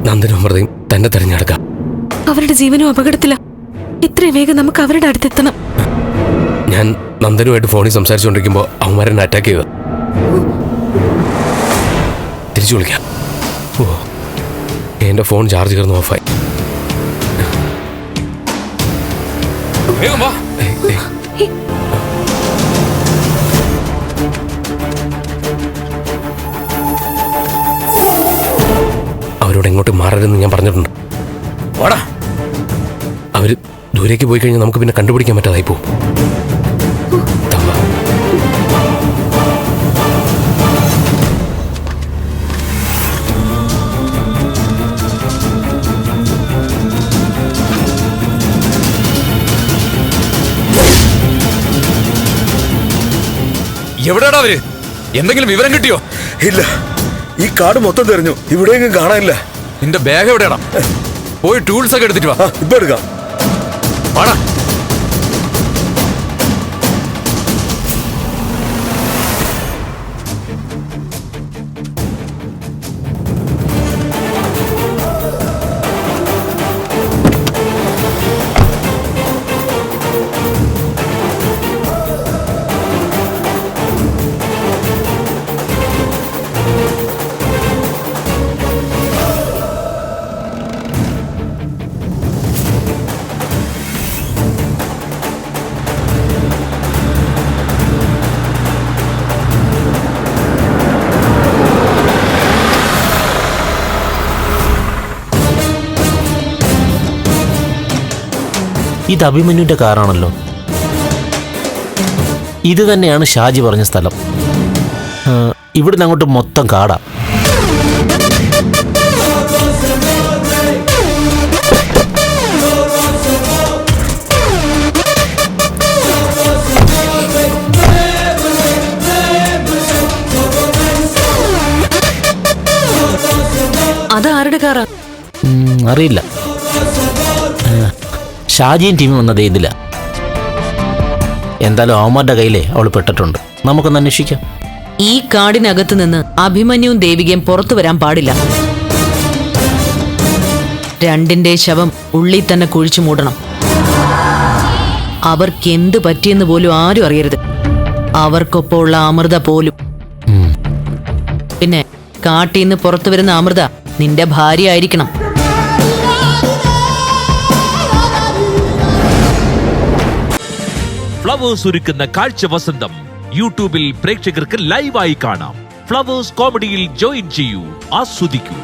നന്ദനും അമൃതയും തന്നെ തെരഞ്ഞെടുക്കാം. അവരുടെ ജീവനും അപകടത്തില. ഇത്രയും വേഗം നമുക്ക് അവരുടെ അടുത്തെത്തണം. ഞാൻ നന്ദനുമായിട്ട് ഫോണിൽ സംസാരിച്ചുകൊണ്ടിരിക്കുമ്പോൾ അവന്മാരെന്നെ അറ്റാക്ക് ചെയ്തു. തിരിച്ചു വിളിക്കാം. ഓ, എന്റെ ഫോൺ ചാർജ് കയറുന്നു ഓഫായി. അവരോട് എങ്ങോട്ട് മാറരുതെന്ന് ഞാൻ പറഞ്ഞിട്ടുണ്ട്. അവര് ദൂരേക്ക് പോയി കഴിഞ്ഞാൽ നമുക്ക് പിന്നെ കണ്ടുപിടിക്കാൻ പറ്റാതായി പോവും. എവിടെയാടാ അവര്? എന്തെങ്കിലും വിവരം കിട്ടിയോ? ഇല്ല, ഈ കാട് മൊത്തം തെരഞ്ഞു, ഇവിടെയെങ്കിലും കാണാനില്ല. നിന്റെ ബാഗ് എവിടെയാടാ? പോയി ടൂൾസ് ഒക്കെ എടുത്തിട്ട് വാ. ഇപ്പൊ എടുക്കാം. വാടാ. ഇത് അഭിമന്യുവിന്റെ കാറാണല്ലോ. ഇത് തന്നെയാണ് ഷാജി പറഞ്ഞ സ്ഥലം. ഇവിടുന്ന് അങ്ങോട്ട് മൊത്തം കാടാ. അത് ആരുടെ കാറാ? അറിയില്ല. ഷാജിയും ടീമും വന്നത് ഇതില്ല. എന്തായാലും അവന്മാരുടെ കയ്യിലേ അവൾ പെട്ടിട്ടുണ്ട്. നമുക്കൊന്ന് അന്വേഷിക്കാം. ഈ കാടിനകത്ത് നിന്ന് അഭിമന്യുവും ദേവികയും പുറത്തു വരാൻ പാടില്ല. രണ്ടിന്റെ ശവം ഉള്ളിൽ തന്നെ കുഴിച്ചു മൂടണം. അവർക്ക് എന്ത് പറ്റിയെന്ന് പോലും ആരും അറിയരുത്. അവർക്കൊപ്പമുള്ള അമൃത പോലും. പിന്നെ കാട്ടിന്ന് പുറത്തു വരുന്ന അമൃത നിന്റെ ഭാര്യ ആയിരിക്കണം. ഫ്ലവേഴ്സ് ഒരുക്കുന്ന കാഴ്ച വസന്തം യൂട്യൂബിൽ പ്രേക്ഷകർക്ക് ലൈവായി കാണാം. ഫ്ലവേഴ്സ് കോമഡിയിൽ ജോയിൻ ചെയ്യൂ, ആസ്വദിക്കൂ.